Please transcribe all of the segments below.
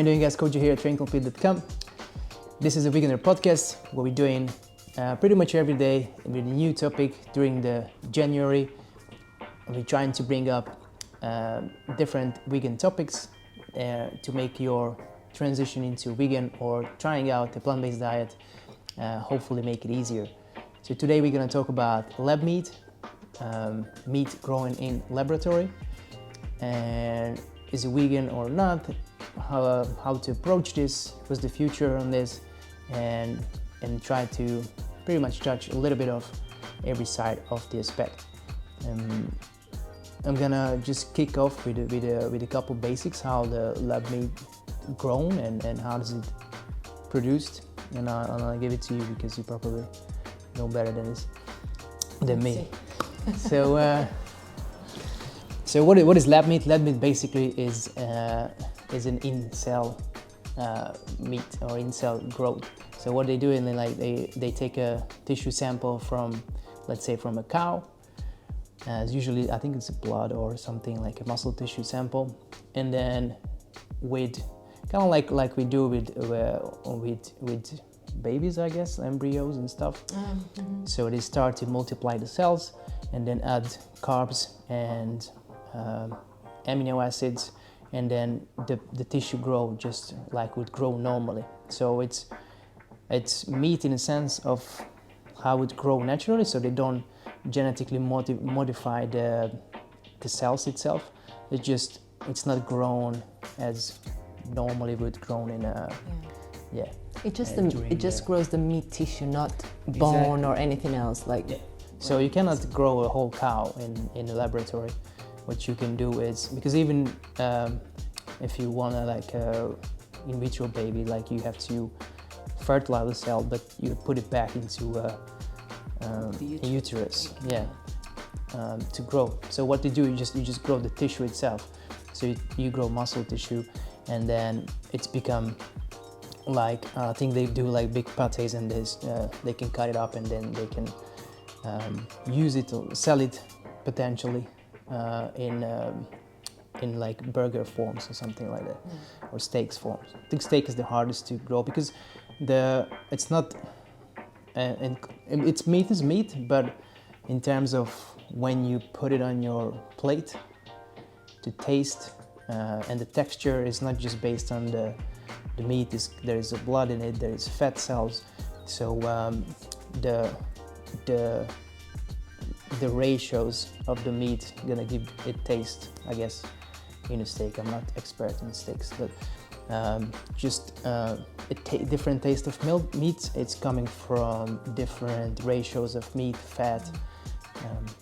How are you doing, guys? Koji here at ComplEat.com. This is a Veganuary podcast where we're doing pretty much every day with a new topic during the January. We're trying to bring up different vegan topics to make your transition into vegan or trying out a plant-based diet, hopefully make it easier. So today we're going to talk about lab meat, meat grown in laboratory, and is it vegan or not, how to approach this, what's the future on this, and try to pretty much touch a little bit of every side of the aspect. I'm gonna just kick off with a couple basics, how the lab meat grown and how is it produced, and I'll give it to you because you probably know better than me. So what is lab meat? Lab meat basically is an in-cell meat or in-cell growth. So what they do is they take a tissue sample from, let's say, from a cow. Usually I think it's blood or something like a muscle tissue sample, and then with kind of like we do with babies, I guess, embryos and stuff. Mm-hmm. So they start to multiply the cells and then add carbs and amino acids, and then the tissue grow just like would grow normally. So it's meat in a sense of how it grow naturally, so they don't genetically modify the cells itself. It's not grown as normally would grown in a It just grows the meat tissue, not bone or anything else. So you cannot grow a whole cow in a laboratory. What you can do is, because even if you want to in vitro baby, you have to fertilize the cell, but you put it back into a uterus, to grow. So what they do, you just grow the tissue itself. So you grow muscle tissue, and then it's become I think they do big pates, and they can cut it up, and then they can use it to sell it potentially in burger forms or something like that, or steaks forms. I think steak is the hardest to grow because it's not and it's meat is meat, but in terms of when you put it on your plate to taste, and the texture is not just based on the meat. There is blood in it, there is fat cells, so the ratios of the meat gonna give it taste, I guess, in a steak. I'm not expert in steaks, but different taste of meat. It's coming from different ratios of meat, fat,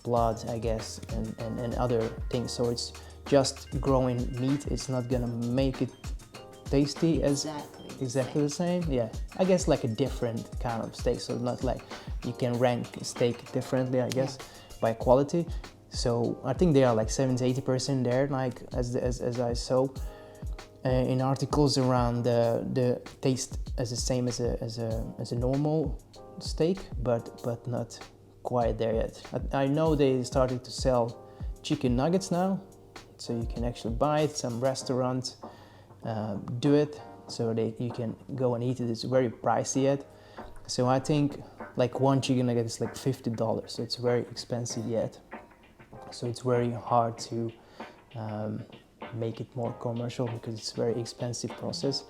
blood, I guess, and other things. So it's just growing meat. It's not gonna make it tasty as exactly the same. Yeah, I guess a different kind of steak. So not you can rank steak differently, I guess, by quality. So I think they are 70-80% there, as I saw in articles around the taste as the same as a normal steak, but not quite there yet. I know they started to sell chicken nuggets now, so you can actually buy it. Some restaurants do it, so you can go and eat it. It's very pricey yet, so I think one chicken nugget is $50, so it's very expensive yet. So it's very hard to make it more commercial because it's a very expensive process.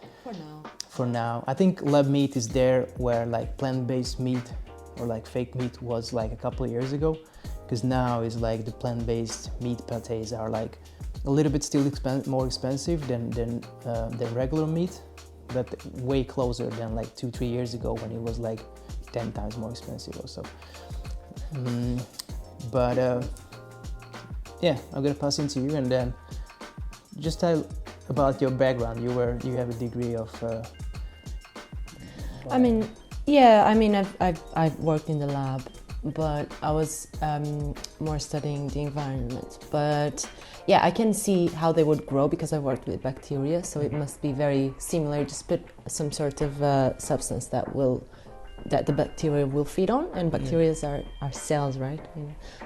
For now, I think lab meat is there where plant-based meat or fake meat was a couple of years ago, because now is the plant-based meat pates are a little bit still more expensive than regular meat, but way closer than 2-3 years ago when it was 10 times more expensive or so. I'm gonna pass into you, and then just tell about your background. You have a degree of. I've worked in the lab, but I was more studying the environment. But I can see how they would grow because I worked with bacteria, so it must be very similar. Just put some sort of substance that the bacteria will feed on, and bacteria are cells, right?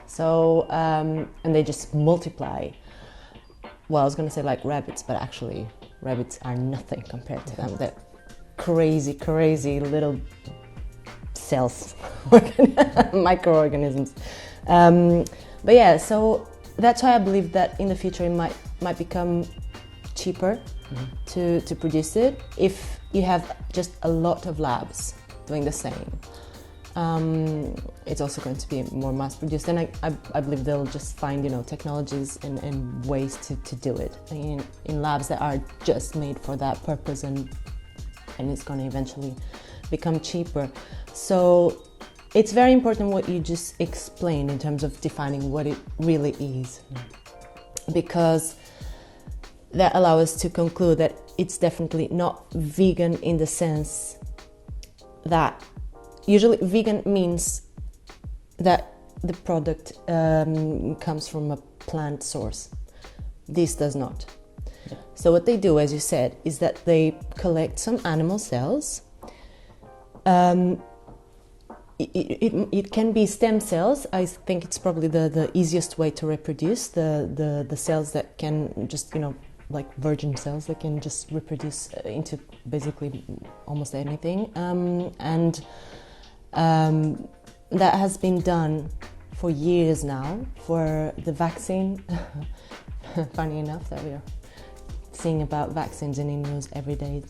So and they just multiply. Well, I was going to say rabbits, but actually rabbits are nothing compared to them. They're crazy little cells, microorganisms. But yeah, so that's why I believe that in the future it might become cheaper to produce it if you have just a lot of labs doing the same. It's also going to be more mass produced, and I believe they'll just find, you know, technologies and ways to do it in labs that are just made for that purpose, and it's going to eventually become cheaper. So it's very important what you just explained in terms of defining what it really is, because that allows us to conclude that it's definitely not vegan in the sense that usually vegan means that the product comes from a plant source. This does not. Yeah. So what they do, as you said, is that they collect some animal cells. It can be stem cells. I think it's probably the easiest way to reproduce the cells that can just, you know, like virgin cells that can just reproduce into basically almost anything. That has been done for years now for the vaccine. Funny enough that we are seeing about vaccines in the news every day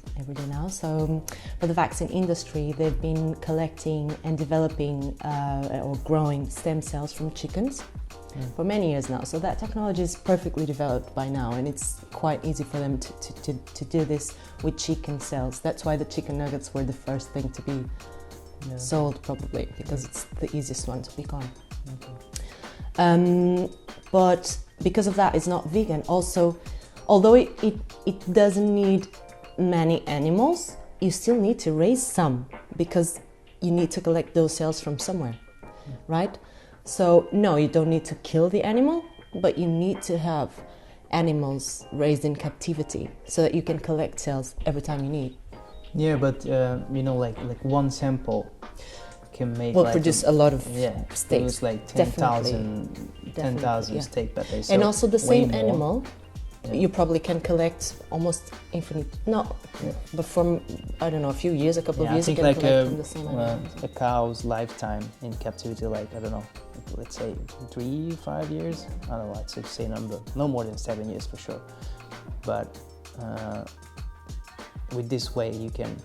now. So for the vaccine industry, they've been collecting and developing or growing stem cells from chickens for many years now. So that technology is perfectly developed by now, and it's quite easy for them to do this with chicken cells. That's why the chicken nuggets were the first thing to be sold, probably, because it's the easiest one to pick on. But because of that, it's not vegan. Also, although it doesn't need many animals, you still need to raise some, because you need to collect those cells from somewhere, right? So no, you don't need to kill the animal, but you need to have animals raised in captivity so that you can collect cells every time you need. Yeah, but you know, like one sample can make produce a lot of steaks. It's like 10,000 steak that they sell. And also the same animal, you probably can collect almost infinite. But from, I don't know, a few years, a couple of years, I think you can collect from the same animal. A cow's lifetime in captivity, like, I don't know, let's say 3-5 years. I don't know, I'd say number, no more than 7 years for sure. But with this way, you can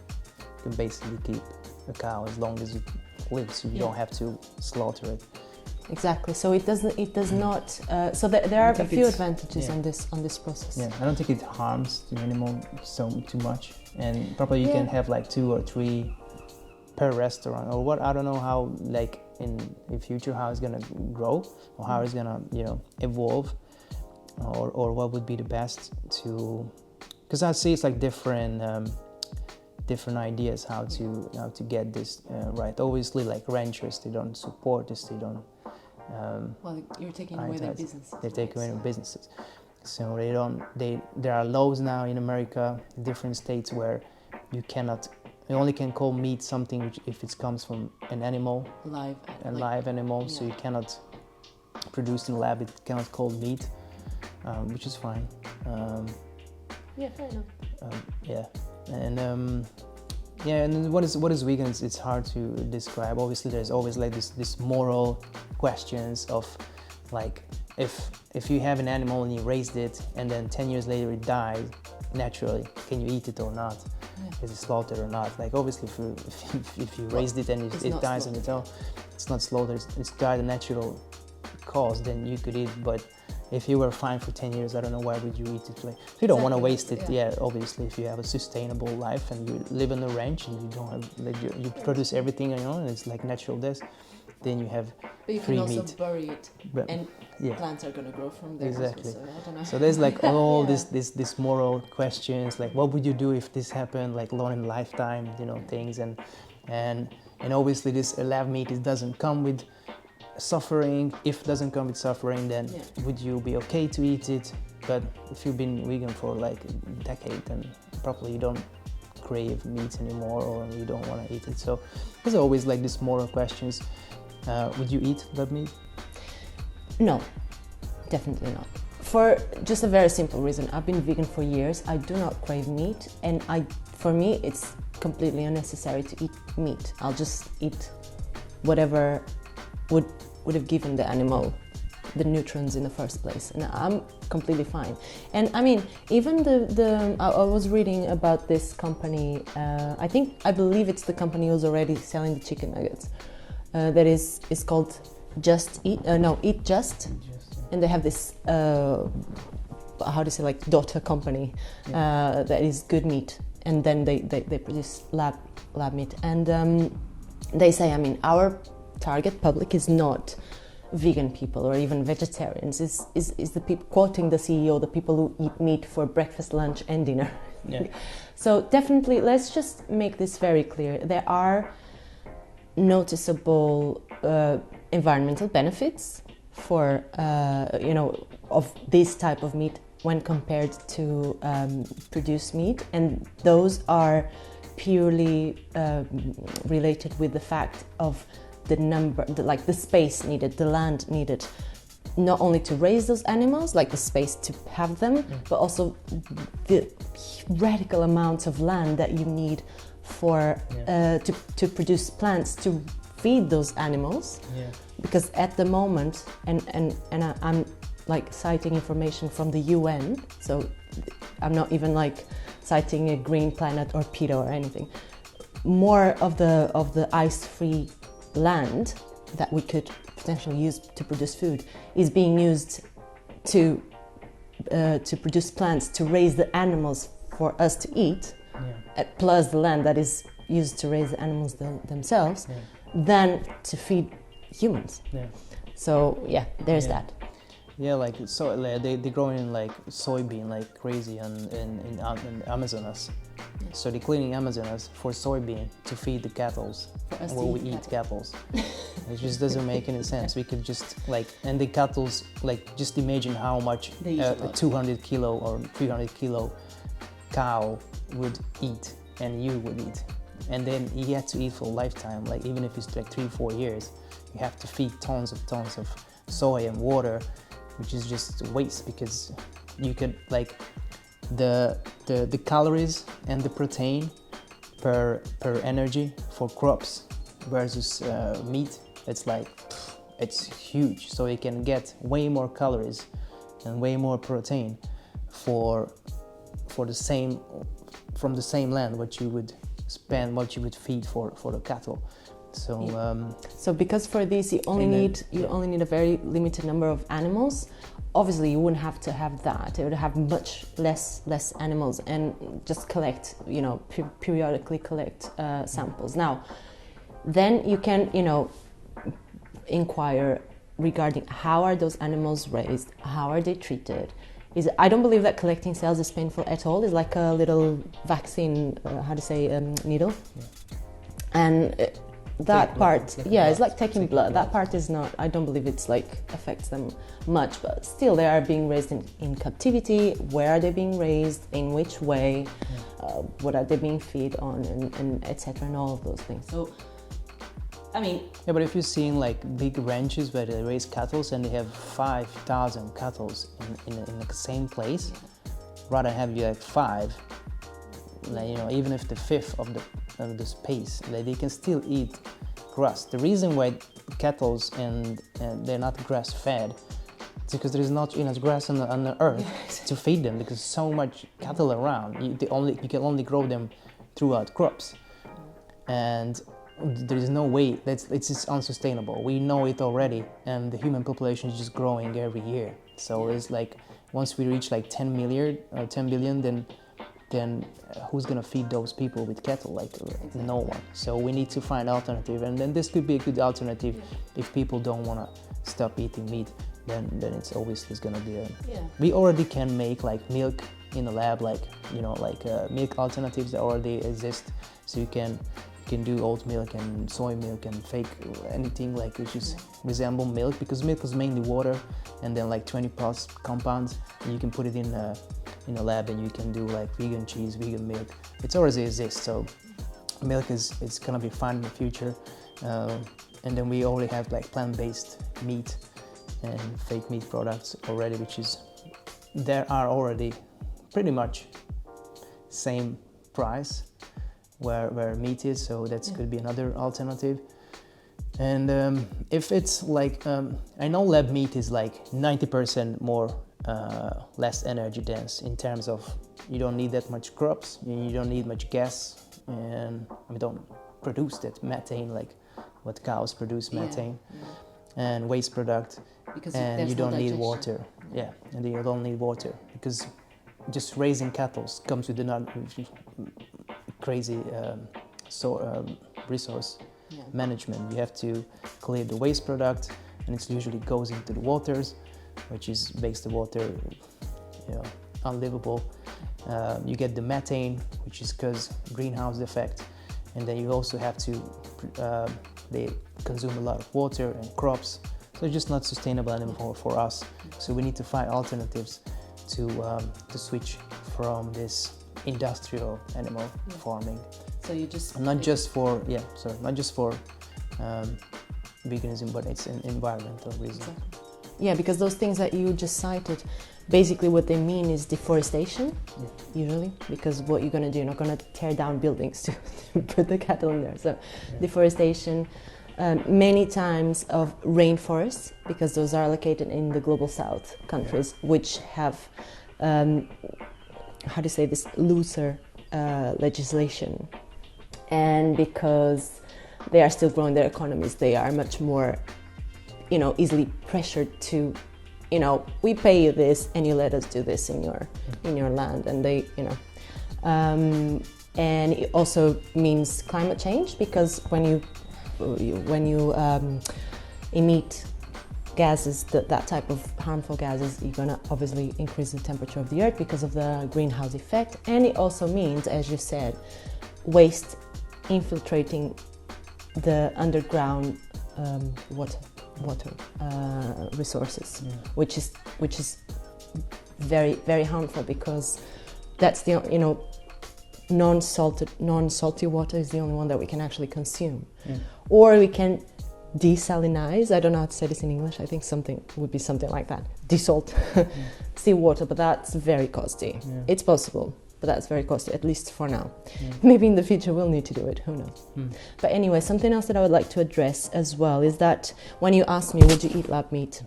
basically keep a cow as long as it lives. So you don't have to slaughter it. Exactly. So it does not. So there are a few advantages on this process. Yeah, I don't think it harms the animal too much, and probably you can have like 2 or 3 per restaurant or what. I don't know how, like in future, how it's gonna grow or how it's gonna, you know, evolve, or what would be the best to. Because I see it's like different ideas how to get this right. Obviously, like ranchers, they don't support this. They don't. Well, you're taking away their businesses. They take away their businesses. So they don't. There are laws now in America, different states, where you only can call meat something if it comes from an animal, live animal. Yeah. So you cannot produce in a lab. It cannot call meat, which is fine. Yeah, fair enough. And what is vegan? It's hard to describe. Obviously, there's always like this moral questions of, like, if you have an animal and you raised it and then 10 years later it died naturally, can you eat it or not? Yeah. Is it slaughtered or not? Like, obviously, if you raised it and it dies on its own, it's not slaughtered. It's died a natural cause. Then you could eat, but if you were fine for 10 years, I don't know why would you eat it. Like, you don't want to waste it. Yeah, obviously, if you have a sustainable life and you live on the ranch and you don't have, like, you produce everything on your own, and it's like natural death, then you have free meat. But you can also bury it, and plants are going to grow from there. Exactly. So I don't know. So there's like all this moral questions, like what would you do if this happened, like long in lifetime, you know, things, and obviously this lab meat, it doesn't come with suffering. If it doesn't come with suffering, then would you be okay to eat it? But if you've been vegan for like a decade, then probably you don't crave meat anymore, or you don't want to eat it. So there's always like this moral questions. Would you eat red meat? No, definitely not. for just a very simple reason. I've been vegan for years. I do not crave meat, and for me, it's completely unnecessary to eat meat. I'll just eat whatever would have given the animal the nutrients in the first place, and I'm completely fine. And I mean, even I was reading about this company. I believe it's the company who's already selling the chicken nuggets. That is called Just Eat. Eat Just, and they have this how to say, like, daughter company that is Good Meat, and then they produce lab meat, and they say, I mean, our target public is not vegan people or even vegetarians, is the people, quoting the CEO, the people who eat meat for breakfast, lunch and dinner. Yeah. So definitely, let's just make this very clear. There are noticeable environmental benefits for of this type of meat when compared to produced meat, and those are purely related with the fact of the space needed, the land needed, not only to raise those animals, like the space to have them, but also the radical amounts of land that you need for to produce plants to feed those animals. Yeah. Because at the moment, and I'm like citing information from the UN, so I'm not even like citing a Green Planet or PETA or anything. More of the ice-free land that we could potentially use to produce food is being used to produce plants to raise the animals for us to eat, plus the land that is used to raise the animals themselves, than to feed humans. Yeah. So there's that. Yeah, like so they grow in like soybean like crazy in Amazonas. So they're cleaning Amazonas for soybean to feed the cattle, where we eat cattle. It just doesn't make any sense. We could just and the cattle, just imagine how much a 200 kilo or 300 kilo cow would eat, and you would eat. And then he had to eat for a lifetime, like even if it's like 3-4 years, you have to feed tons of soy and water, which is just waste, because you could the calories and the protein per energy for crops versus meat, it's huge. So you can get way more calories and way more protein from the same land what you would spend, what you would feed for the cattle. So so because for this you only need a very limited number of animals. Obviously you wouldn't have to have that. It would have much less animals, and just collect, periodically collect samples. Now then you can inquire regarding how are those animals raised, how are they treated. I don't believe that collecting cells is painful at all. It's like a little vaccine, needle. And that part, it's like taking blood. That part is not, I don't believe it's affects them much, but still they are being raised in captivity. Where are they being raised? In which way? What are they being fed on? And etc. and all of those things. So, I mean... Yeah, but if you're seeing big ranches where they raise cattle and they have 5,000 cattle in the same place, rather have you 5, even if the fifth of the space, they can still eat grass. The reason why cattle and they're not grass fed is because there is not enough grass on the earth to feed them, because so much cattle around. You can only grow them throughout crops, and there is no way. It's just unsustainable. We know it already, and the human population is just growing every year. So it's once we reach 10 billion, then who's gonna feed those people with cattle? No one. So we need to find alternative, and then this could be a good alternative. If people don't wanna stop eating meat, then it's obviously gonna be we already can make milk in the lab, milk alternatives that already exist. So you can do oat milk and soy milk and fake anything which is resemble milk, because milk is mainly water and then 20 plus compounds, and you can put it in a lab and you can do vegan cheese, vegan milk. It already exists, so milk is gonna be fine in the future. And then we already have plant-based meat and fake meat products already, which is there are already pretty much same price where meat is, so that could be another alternative. And if it's like, I know lab meat is like 90% more less energy dense in terms of you don't need that much crops, you don't need much gas, and we don't produce that methane like what cows produce methane and waste product, because and you don't need water. Yeah, and you don't need water because just raising cattle comes with another crazy resource management. You have to clear the waste product, and it usually goes into the waters, which makes the water unlivable. You get the methane, which is because greenhouse effect, and then you also have to they consume a lot of water and crops, so it's just not sustainable anymore for us. So we need to find alternatives to switch from this industrial animal farming. So you just not just for veganism, but it's an environmental reason. Exactly. Yeah, because those things that you just cited, basically what they mean is deforestation, usually, because what you're going to do, you're not going to tear down buildings to put the cattle in there. So deforestation, many times of rainforests, because those are located in the global south countries, which have, looser legislation. And because they are still growing their economies, they are much more, easily pressured to, we pay you this and you let us do this in your land, and they, and it also means climate change, because when you emit gases, that type of harmful gases, you're gonna obviously increase the temperature of the earth because of the greenhouse effect, and it also means, as you said, waste infiltrating the underground water resources, which is very, very harmful, because that's the non-salty water is the only one that we can actually consume, or we can desalinize. I don't know how to say this in English. I think would be something like that. Desalt seawater, but that's very costly. It's possible, but that's very costly, at least for now. Maybe in the future we'll need to do it, who knows. But anyway, something else that I would like to address as well is that when you asked me, would you eat lab meat?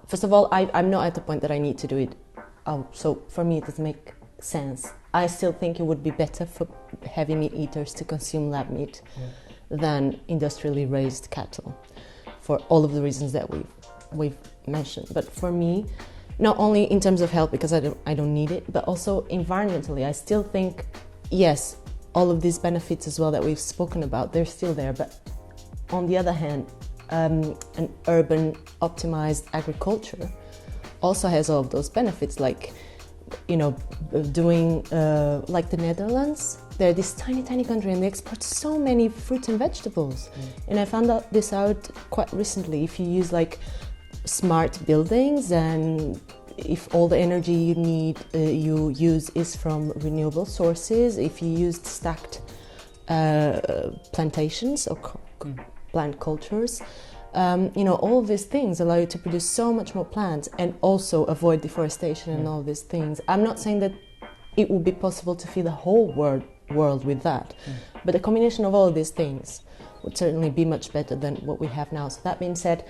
First of all, I'm not at the point that I need to do it. So for me it doesn't make sense. I still think it would be better for heavy meat eaters to consume lab meat than industrially raised cattle, for all of the reasons that we've mentioned. But for me, not only in terms of health, because I don't need it, but also environmentally, I still think, yes, all of these benefits as well that we've spoken about, they're still there. But on the other hand, an urban optimized agriculture also has all of those benefits, like, doing like the Netherlands. They're this tiny country, and they export so many fruits and vegetables. And I found this out quite recently. If you use like smart buildings, and if all the energy you need you use is from renewable sources, if you used stacked plantations or plant cultures, all of these things allow you to produce so much more plants and also avoid deforestation and all these things. I'm not saying that it would be possible to feed the whole world with that, but the combination of all of these things would certainly be much better than what we have now. So that being said,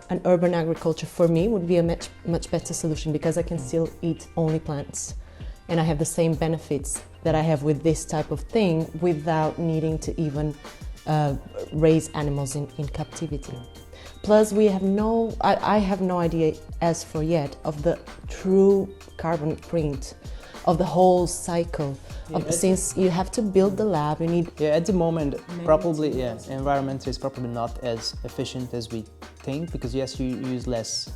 an urban agriculture for me would be a much better solution, because I can still eat only plants and I have the same benefits that I have with this type of thing without needing to even raise animals in captivity. Plus, I have no idea as for yet of the true carbon print of the whole cycle. Since you have to build the lab, you need... Yeah, at the moment, probably, environment is probably not as efficient as we think, because yes, you use less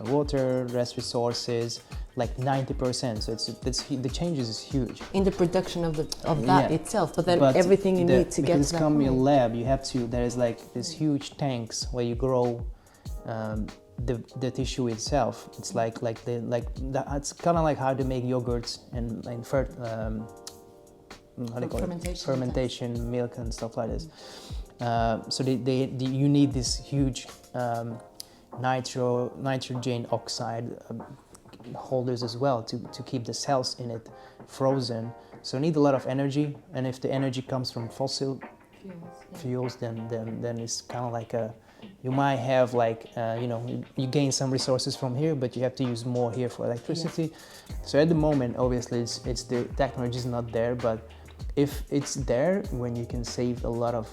water, less resources, like 90%. So the changes is huge in the production of that itself. But then everything you need to get to that point. Because in lab, you have to. There is like this huge tanks where you grow the tissue itself. It's it's kind of like how to make yogurts and fermentation, milk and stuff like this. So you need this huge nitrogen oxide holders as well to keep the cells in it frozen. So you need a lot of energy, and if the energy comes from fossil fuels, then it's kind of like you might have like you gain some resources from here, but you have to use more here for electricity. Yeah. So at the moment, obviously, it's the technology is not there, but if it's there, when you can save a lot of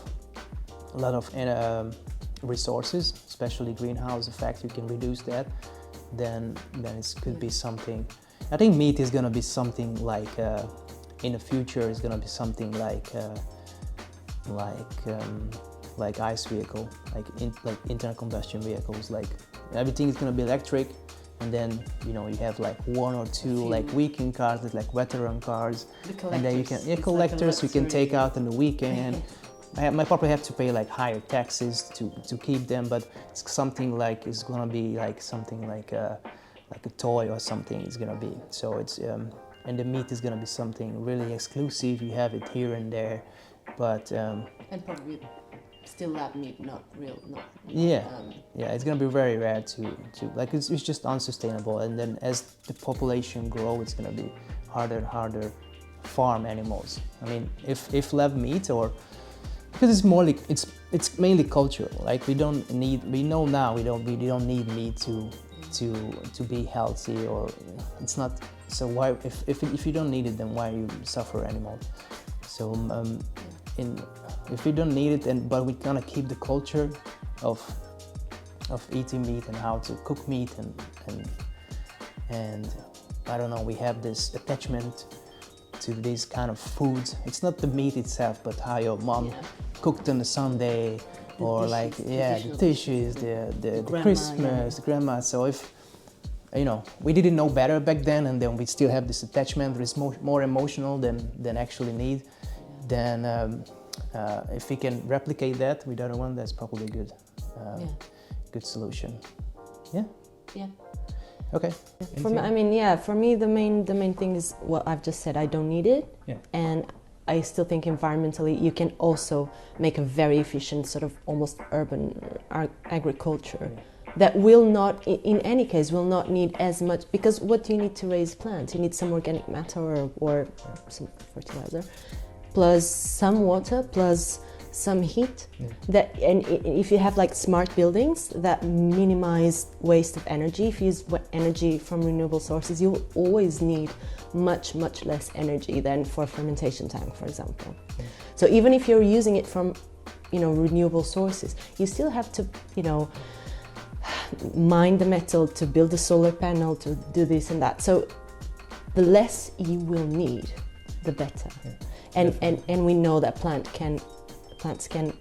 resources, especially greenhouse effect, you can reduce that. Then it could be something. I think meat is gonna be something like in the future. It's gonna be something like ICE vehicle, like internal combustion vehicles. Like everything is gonna be electric, and then you have like one or two like weekend cars, like veteran cars, and then you can collectors you can take out on the weekend. I might probably have to pay like higher taxes to keep them, but it's something like it's gonna be like something like a toy or something. It's gonna be so it's and the meat is gonna be something really exclusive. You have it here and there, but and probably still lab meat, not real. It's gonna be very rare to like it's just unsustainable. And then as the population grows, it's gonna be harder and harder farm animals. I mean, if lab meat or because it's more like it's mainly cultural. Like we don't need need meat to be healthy, or it's not. So why if you don't need it, then why you suffer animals? So if we don't need it, but we kind of keep the culture of eating meat and how to cook meat and I don't know, we have this attachment to these kind of foods. It's not the meat itself, but how your mom cooked on a Sunday, or the dishes, the Christmas, the grandma. So if we didn't know better back then, and then we still have this attachment that is more emotional than actually need, then if we can replicate that with the other one, that's probably good. Good solution. Yeah. Okay. For me, the main thing is what I've just said. I don't need it, and I still think environmentally you can also make a very efficient sort of almost urban agriculture that will not, in any case, will not need as much, because what do you need to raise plants? You need some organic matter or some fertilizer, plus some water, plus some heat. And if you have like smart buildings that minimize waste of energy, if you use energy from renewable sources, you'll always need much less energy than for a fermentation tank, for example. So even if you're using it from renewable sources, you still have to mine the metal to build a solar panel, to do this and that. So the less you will need, the better. And we know that plants can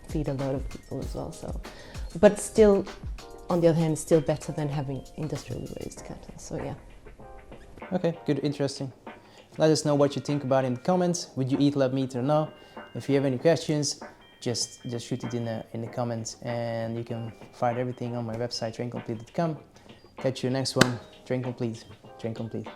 feed a lot of people as well. So, but still, on the other hand, still better than having industrially raised cattle. So yeah. Okay, good, interesting. Let us know what you think about it in the comments. Would you eat lab meat or no? If you have any questions, just shoot it in the comments, and you can find everything on my website, traincomplete.com. Catch you next one. Train Complete. Train Complete.